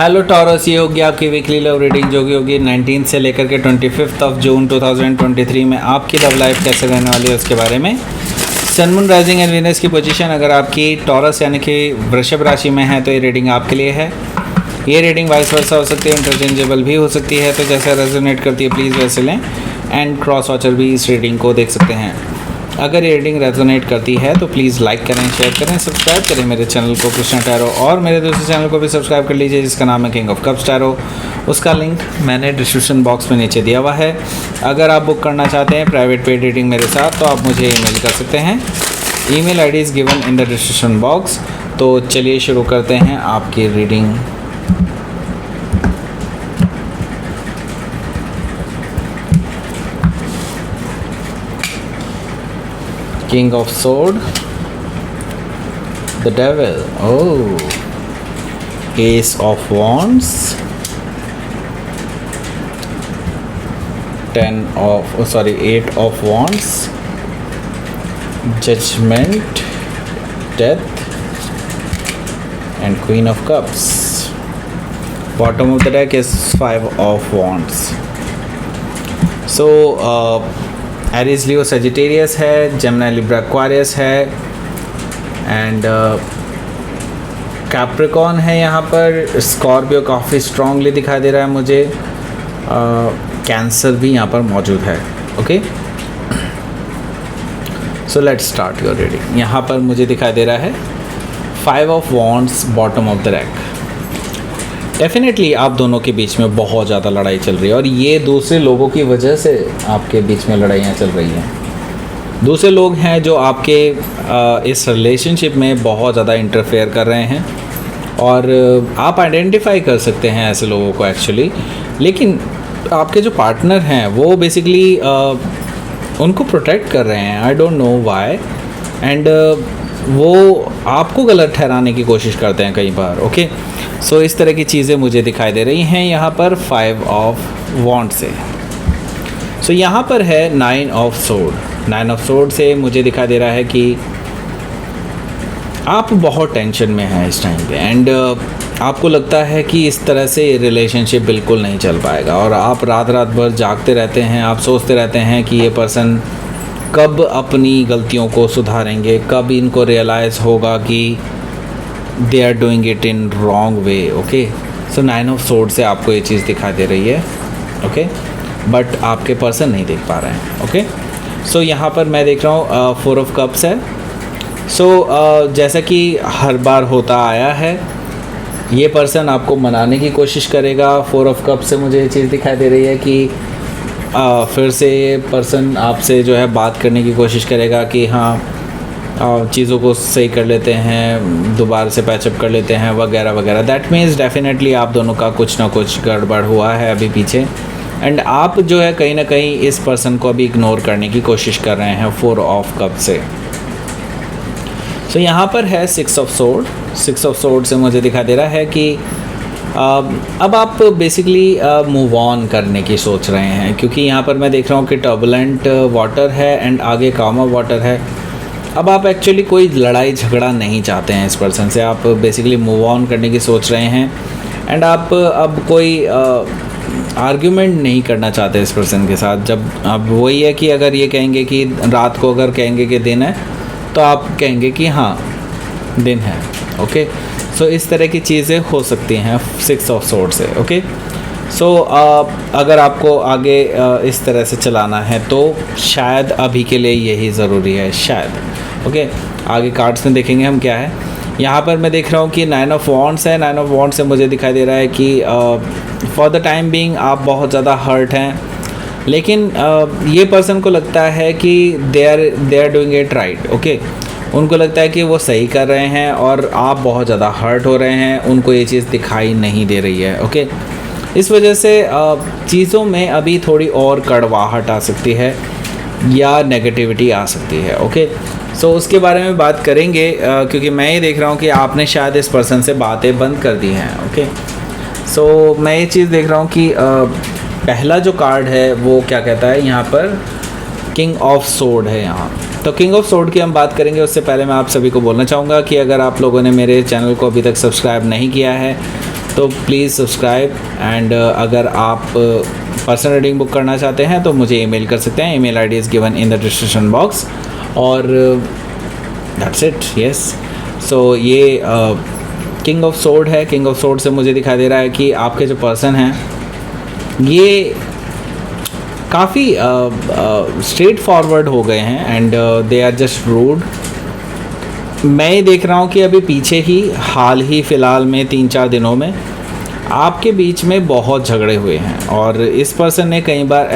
Hello taurus, ये होगी आपकी वीकली लव रीडिंग जो कि होगी 19 से लेकर के 25 जून 2023 में आपकी लव लाइफ कैसे रहने वाली है उसके बारे में। Sun moon rising and Venus की पोजीशन अगर आपकी टॉरस यानी कि वृषभ राशि में है तो ये रीडिंग आपके लिए है। ये रीडिंग वाइस वर्सा हो सकती है, इंटरचेंजेबल भी हो सकती है, तो जैसे रेजोनेट करती है प्लीज़ वैसे लें। एंड क्रॉस वॉचर भी इस रीडिंग को देख सकते हैं। अगर ये रीडिंग रेजोनेट करती है तो प्लीज़ लाइक करें, शेयर करें, सब्सक्राइब करें मेरे चैनल को कृष्णा टैरो, और मेरे दूसरे चैनल को भी सब्सक्राइब कर लीजिए जिसका नाम है किंग ऑफ कप्स टैरो। उसका लिंक मैंने डिस्क्रिप्शन बॉक्स में नीचे दिया हुआ है। अगर आप बुक करना चाहते हैं प्राइवेट पेड रीडिंग मेरे साथ तो आप मुझे ईमेल कर सकते हैं। Email ID is given in the description box. तो चलिए शुरू करते हैं आपकी reading. King of Sword, the Devil, Ace of Wands, Eight of Wands, Judgment, Death, and Queen of Cups. Bottom of the deck is Five of Wands. So, Aries Leo Sagittarius है, Gemini Libra Aquarius है, and Capricorn है यहाँ पर। Scorpio काफ़ी strongly दिखाई दे रहा है मुझे। कैंसर भी यहाँ पर मौजूद है। Okay, so let's start your reading. यहाँ पर मुझे दिखाई दे रहा है five of wands bottom of the rack. Definitely आप दोनों के बीच में बहुत ज़्यादा लड़ाई चल रही है और ये दूसरे लोगों की वजह से आपके बीच में लड़ाइयाँ चल रही हैं। दूसरे लोग हैं जो आपके इस रिलेशनशिप में बहुत ज़्यादा इंटरफेयर कर रहे हैं और आप आइडेंटिफाई कर सकते हैं ऐसे लोगों को एक्चुअली। लेकिन आपके जो पार्टनर हैं वो बेसिकली उनको प्रोटेक्ट कर रहे हैं। I don't know why, and वो आपको गलत ठहराने की कोशिश करते हैं कई बार। ओके, सो इस तरह की चीज़ें मुझे दिखाई दे रही हैं यहाँ पर फाइव ऑफ वॉन्ड से। सो यहाँ पर है nine of sword. Nine of sword से मुझे दिखाई दे रहा है कि आप बहुत टेंशन में हैं इस टाइम पे, एंड आपको लगता है कि इस तरह से रिलेशनशिप बिल्कुल नहीं चल पाएगा और आप रात रात भर जागते रहते हैं। आप सोचते रहते हैं कि ये पर्सन कब अपनी गलतियों को सुधारेंगे, कब इनको रियलाइज़ होगा कि they are doing it in wrong way. Okay, so nine of sword से आपको ये चीज़ दिखाई दे रही है। ओके, बट आपके पर्सन नहीं देख पा रहे हैं। ओके, सो यहाँ पर मैं देख रहा हूँ फोर ऑफ कप्स है। सो जैसा कि हर बार होता आया है, ये पर्सन आपको मनाने की कोशिश करेगा। फोर ऑफ कप्स से मुझे ये चीज़ दिखाई दे रही है कि फिर से ये पर्सन आपसे जो है बात करने की कोशिश करेगा कि हाँ चीज़ों को सही कर लेते हैं, दोबारा से पैचअप कर लेते हैं वगैरह वगैरह। दैट मीन्स डेफिनेटली आप दोनों का कुछ ना कुछ गड़बड़ हुआ है अभी पीछे, एंड आप जो है कहीं ना कहीं इस पर्सन को अभी इग्नोर करने की कोशिश कर रहे हैं फोर ऑफ कप से। सो यहाँ पर है six of sword. Six of sword से मुझे दिखा दे रहा है कि अब आप बेसिकली मूव ऑन करने की सोच रहे हैं, क्योंकि यहाँ पर मैं देख रहा हूँ कि टर्बुलेंट वाटर है एंड आगे कामा वाटर है। अब आप एक्चुअली कोई लड़ाई झगड़ा नहीं चाहते हैं इस पर्सन से, आप बेसिकली मूव ऑन करने की सोच रहे हैं, एंड आप अब कोई आर्ग्यूमेंट नहीं करना चाहते इस पर्सन के साथ। जब अब वही है कि अगर ये कहेंगे कि रात को अगर कहेंगे कि दिन है तो आप कहेंगे कि हाँ दिन है। ओके, सो इस तरह की चीज़ें हो सकती हैं सिक्स ऑफ सोर्ड से। ओके, सो अगर आपको आगे इस तरह से चलाना है तो शायद अभी के लिए यही ज़रूरी है, शायद। ओके, आगे कार्ड्स में देखेंगे हम क्या है। यहाँ पर मैं देख रहा हूँ कि नाइन ऑफ वॉन्ड्स है। नाइन ऑफ वॉन्ड्स से मुझे दिखाई दे रहा है कि फॉर द टाइम बीइंग आप बहुत ज़्यादा हर्ट हैं, लेकिन ये पर्सन को लगता है कि they are doing it right. Okay, उनको लगता है कि वो सही कर रहे हैं और आप बहुत ज़्यादा हर्ट हो रहे हैं, उनको ये चीज़ दिखाई नहीं दे रही है। ओके, इस वजह से चीज़ों में अभी थोड़ी और कड़वाहट आ सकती है या नेगेटिविटी आ सकती है। ओके, सो उसके बारे में बात करेंगे, क्योंकि मैं ये देख रहा हूँ कि आपने शायद इस पर्सन से बातें बंद कर दी हैं। ओके, सो मैं ये चीज़ देख रहा हूँ कि पहला जो कार्ड है वो क्या कहता है, यहाँ पर किंग ऑफ सोर्ड है यहाँ। तो किंग ऑफ सोर्ड की हम बात करेंगे, उससे पहले मैं आप सभी को बोलना चाहूँगा कि अगर आप लोगों ने मेरे चैनल को अभी तक सब्सक्राइब नहीं किया है तो प्लीज़ सब्सक्राइब। एंड अगर आप पर्सनल रीडिंग बुक करना चाहते हैं तो मुझे ईमेल कर सकते हैं। Email ID is given in the description box. और दैट्स इट, यस। सो ये किंग ऑफ सोर्ड है। किंग ऑफ सोर्ड से मुझे दिखाई दे रहा है कि आपके जो पर्सन हैं ये काफ़ी स्ट्रेट फॉरवर्ड हो गए हैं and they are just rude. मैं ये देख रहा हूँ कि अभी पीछे ही हाल ही फ़िलहाल में 3-4 दिनों में आपके बीच में बहुत झगड़े हुए हैं और इस पर्सन ने कई बार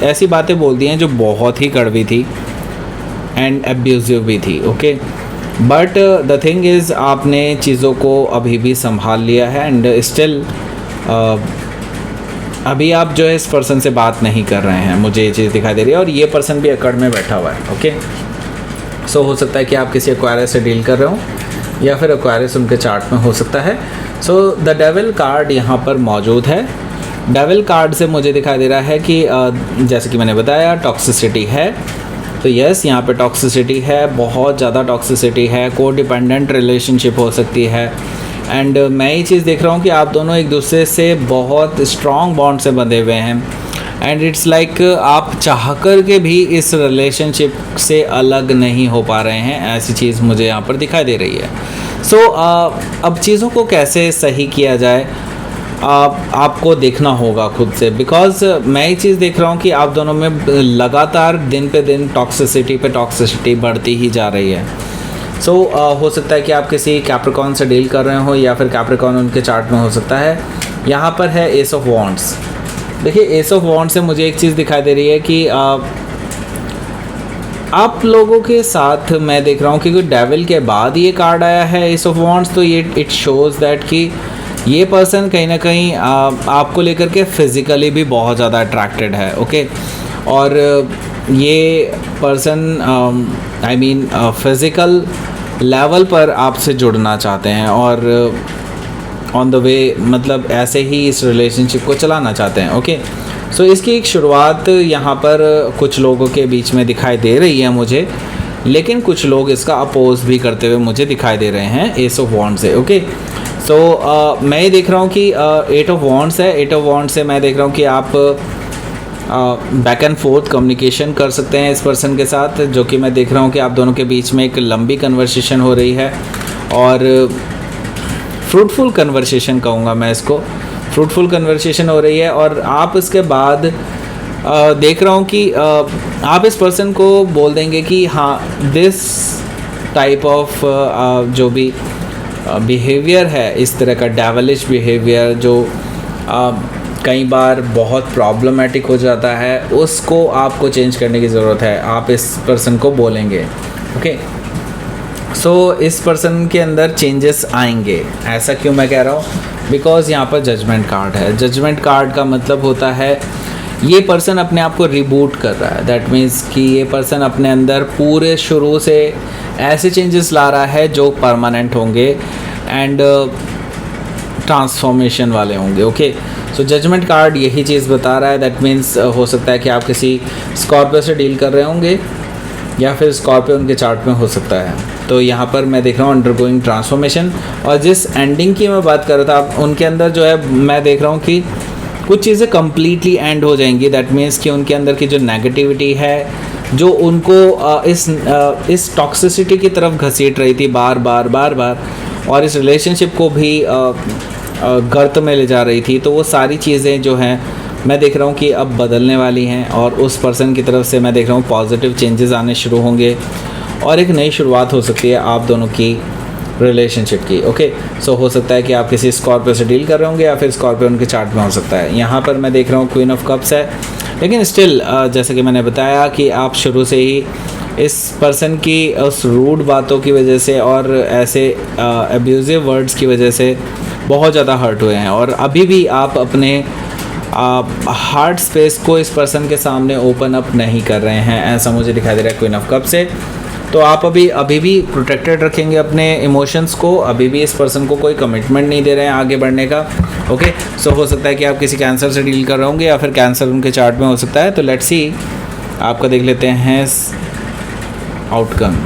ऐसी बातें बोल दी हैं जो बहुत ही कड़वी थी एंड एब्यूजिव भी थी। Okay, but the thing is आपने चीज़ों को अभी भी संभाल लिया है एंड स्टिल अभी आप जो है इस पर्सन से बात नहीं कर रहे हैं, मुझे ये चीज़ दिखाई दे रही है। और ये पर्सन भी अकड़ में बैठा हुआ है। ओके, सो हो सकता है कि आप किसी एक्वायरस से डील कर रहे हो या फिर एक्वायरस उनके चार्ट में हो सकता है। सो द डेविल कार्ड यहाँ पर मौजूद है। डेविल कार्ड से मुझे दिखाई दे रहा है कि जैसे कि मैंने बताया टॉक्सिसिटी है। तो यस, यहाँ पे टॉक्सिसिटी है, बहुत ज़्यादा टॉक्सिसिटी है। को डिपेंडेंट रिलेशनशिप हो सकती है एंड मैं ये चीज़ देख रहा हूँ कि आप दोनों एक दूसरे से बहुत स्ट्रॉन्ग बॉन्ड से बंधे हुए हैं एंड इट्स लाइक आप चाह कर के भी इस रिलेशनशिप से अलग नहीं हो पा रहे हैं, ऐसी चीज़ मुझे यहाँ पर दिखाई दे रही है। सो अब चीज़ों को कैसे सही किया जाए आपको देखना होगा खुद से, बिकॉज मैं ये चीज़ देख रहा हूँ कि आप दोनों में लगातार दिन पे दिन टॉक्सिसिटी बढ़ती ही जा रही है। सो हो सकता है कि आप किसी कैप्रिकॉर्न से डील कर रहे हो या फिर कैप्रिकॉर्न उनके चार्ट में हो सकता है। यहाँ पर है एस ऑफ वॉन्ड्स। देखिए, एस ऑफ वॉन्ड से मुझे एक चीज़ दिखाई दे रही है कि आप लोगों के साथ मैं देख रहा हूँ कि डेविल के बाद ये कार्ड आया है एस ऑफ वॉन्ड्स, तो ये इट शोज़ दैट कि ये पर्सन कहीं ना कहीं आपको लेकर के फिज़िकली भी बहुत ज़्यादा अट्रैक्टेड है। ओके, और ये person I mean physical level पर आपसे जुड़ना चाहते हैं और ऑन द वे मतलब ऐसे ही इस रिलेशनशिप को चलाना चाहते हैं। ओके, सो इसकी एक शुरुआत यहाँ पर कुछ लोगों के बीच में दिखाई दे रही है मुझे, लेकिन कुछ लोग इसका अपोज भी करते हुए मुझे दिखाई दे रहे हैं एस ऑफ वॉन्ड से। ओके, सो मैं ये देख रहा हूँ कि 8 ऑफ वॉन्ड्स है। 8 ऑफ वॉन्ड से मैं देख रहा हूँ कि आप बैक एंड फोर्थ कम्युनिकेशन कर सकते हैं इस पर्सन के साथ, जो कि मैं देख रहा हूँ कि आप दोनों के बीच में एक लंबी कन्वर्सेशन हो रही है और फ्रूटफुल कन्वर्सेशन कहूँगा मैं इसको, फ्रूटफुल कन्वर्सेशन हो रही है। और आप इसके बाद देख रहा हूँ कि आप इस पर्सन को बोल देंगे कि हाँ, दिस टाइप ऑफ जो भी बिहेवियर है, इस तरह का डेविलिश बिहेवियर जो कई बार बहुत प्रॉब्लमेटिक हो जाता है, उसको आपको चेंज करने की ज़रूरत है। आप इस पर्सन को बोलेंगे। ओके, सो इस पर्सन के अंदर चेंजेस आएंगे। ऐसा क्यों मैं कह रहा हूँ? बिकॉज़ यहाँ पर जजमेंट कार्ड है। जजमेंट कार्ड का मतलब होता है ये पर्सन अपने आप को रिबूट कर रहा है। दैट मीन्स कि ये पर्सन अपने अंदर पूरे शुरू से ऐसे चेंजेस ला रहा है जो परमानेंट होंगे एंड ट्रांसफॉर्मेशन वाले होंगे। ओके, सो जजमेंट कार्ड यही चीज़ बता रहा है। दैट मीन्स हो सकता है कि आप किसी स्कॉर्पियो से डील कर रहे होंगे या फिर स्कॉर्पियो उनके चार्ट में हो सकता है। तो यहाँ पर मैं देख रहा हूँ अंडरगोइंग ट्रांसफॉर्मेशन। और जिस एंडिंग की मैं बात कर रहा था, उनके अंदर जो है मैं देख रहा हूँ कि कुछ चीज़ें कम्प्लीटली एंड हो जाएंगी। दैट मीन्स कि उनके अंदर की जो नेगेटिविटी है, जो उनको इस टॉक्सिसिटी की तरफ घसीट रही थी बार बार और इस रिलेशनशिप को भी गर्त में ले जा रही थी, तो वो सारी चीज़ें जो हैं मैं देख रहा हूँ कि अब बदलने वाली हैं और उस पर्सन की तरफ से मैं देख रहा हूँ पॉजिटिव चेंजेस आने शुरू होंगे और एक नई शुरुआत हो सकती है आप दोनों की रिलेशनशिप की। ओके, सो हो सकता है कि आप किसी स्कॉर्पियो से डील कर रहे होंगे या फिर स्कॉर्पियो उनके चार्ट में हो सकता है। यहाँ पर मैं देख रहा हूँ क्वीन ऑफ कप्स है, लेकिन स्टिल जैसे कि मैंने बताया कि आप शुरू से ही इस पर्सन की उस रूड बातों की वजह से और ऐसे अब्यूजिव वर्ड्स की वजह से बहुत ज़्यादा हर्ट हुए हैं और अभी भी आप अपने हार्ट स्पेस को इस पर्सन के सामने ओपन अप नहीं कर रहे हैं, ऐसा मुझे दिखाई दे रहा है क्वीन ऑफ कप से। तो आप अभी भी प्रोटेक्टेड रखेंगे अपने इमोशंस को, अभी भी इस पर्सन को कोई कमिटमेंट नहीं दे रहे हैं आगे बढ़ने का। ओके, सो हो सकता है कि आप किसी कैंसर से डील कर रहे होंगे या फिर कैंसर उनके चार्ट में हो सकता है। तो लेट्स सी, आपका देख लेते हैं outcome.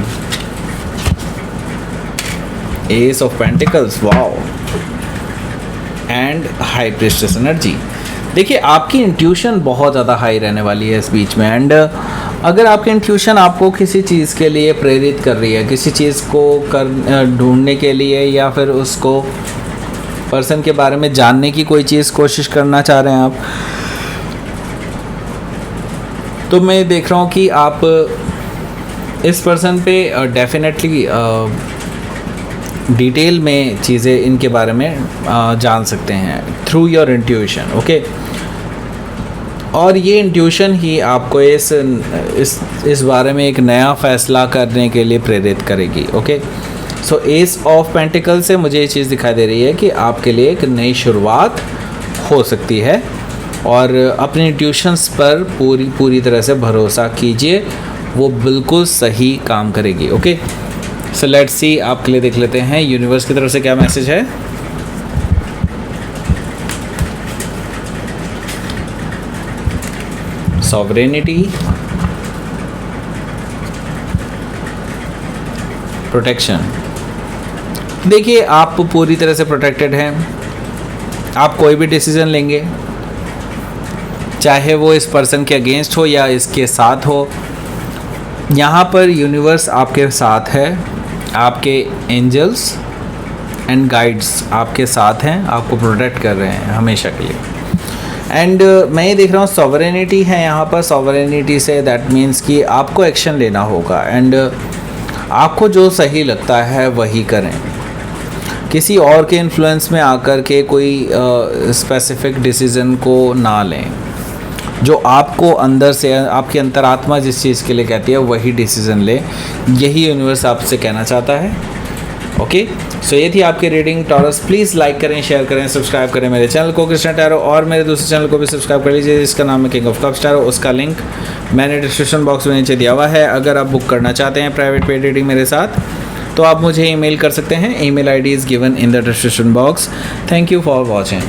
S of pentacles, wow, and high priestess energy. देखिए आपकी इंट्यूशन बहुत ज़्यादा हाई रहने वाली है इस बीच में। एंड अगर आपकी इंट्यूशन आपको किसी चीज़ के लिए प्रेरित कर रही है, किसी चीज़ को ढूंढने के लिए, या फिर उसको पर्सन के बारे में जानने की कोई चीज़ कोशिश करना चाह रहे हैं आप, तो मैं देख रहा हूँ कि आप इस पर्सन पे डेफिनेटली डिटेल में चीज़ें इनके बारे में जान सकते हैं थ्रू योर इंट्यूशन। ओके, और ये इंट्यूशन ही आपको इस बारे में एक नया फ़ैसला करने के लिए प्रेरित करेगी। Okay, so S of pentacle से मुझे ये चीज़ दिखाई दे रही है कि आपके लिए एक नई शुरुआत हो सकती है, और अपने इंट्यूशंस पर पूरी तरह से भरोसा कीजिए, वो बिल्कुल सही काम करेगी। ओके, सो लेट्स सी, आपके लिए देख लेते हैं यूनिवर्स की तरफ से क्या मैसेज है। Sovereignty, protection. देखिए आप पूरी तरह से प्रोटेक्टेड हैं। आप कोई भी डिसीजन लेंगे, चाहे वो इस पर्सन के अगेंस्ट हो या इसके साथ हो, यहाँ पर यूनिवर्स आपके साथ है, आपके एंजल्स एंड गाइड्स आपके साथ हैं, आपको प्रोटेक्ट कर रहे हैं हमेशा के लिए। एंड मैं ये देख रहा हूँ सॉवरेनिटी है यहाँ पर। सॉवरेनिटी से दैट मीन्स कि आपको एक्शन लेना होगा, एंड आपको जो सही लगता है वही करें। किसी और के इन्फ्लुएंस में आकर के कोई स्पेसिफिक डिसीज़न को ना लें। जो आपको अंदर से, आपकी अंतरात्मा जिस चीज़ के लिए कहती है वही डिसीज़न ले, यही यूनिवर्स आपसे कहना चाहता है। ओके, सो ये थी आपकी रीडिंग टॉरस। प्लीज़ लाइक करें, शेयर करें, सब्सक्राइब करें मेरे चैनल को कृष्णा टैरो, और मेरे दूसरे चैनल को भी सब्सक्राइब कर लीजिए जिसका नाम है किंग ऑफ कप्स टैरो। उसका लिंक मैंने डिस्क्रिप्शन बॉक्स में नीचे दिया हुआ है। अगर आप बुक करना चाहते हैं प्राइवेट पेड रीडिंग मेरे साथ, तो आप मुझे ईमेल कर सकते हैं। Email ID is given in the description box. Thank you for watching.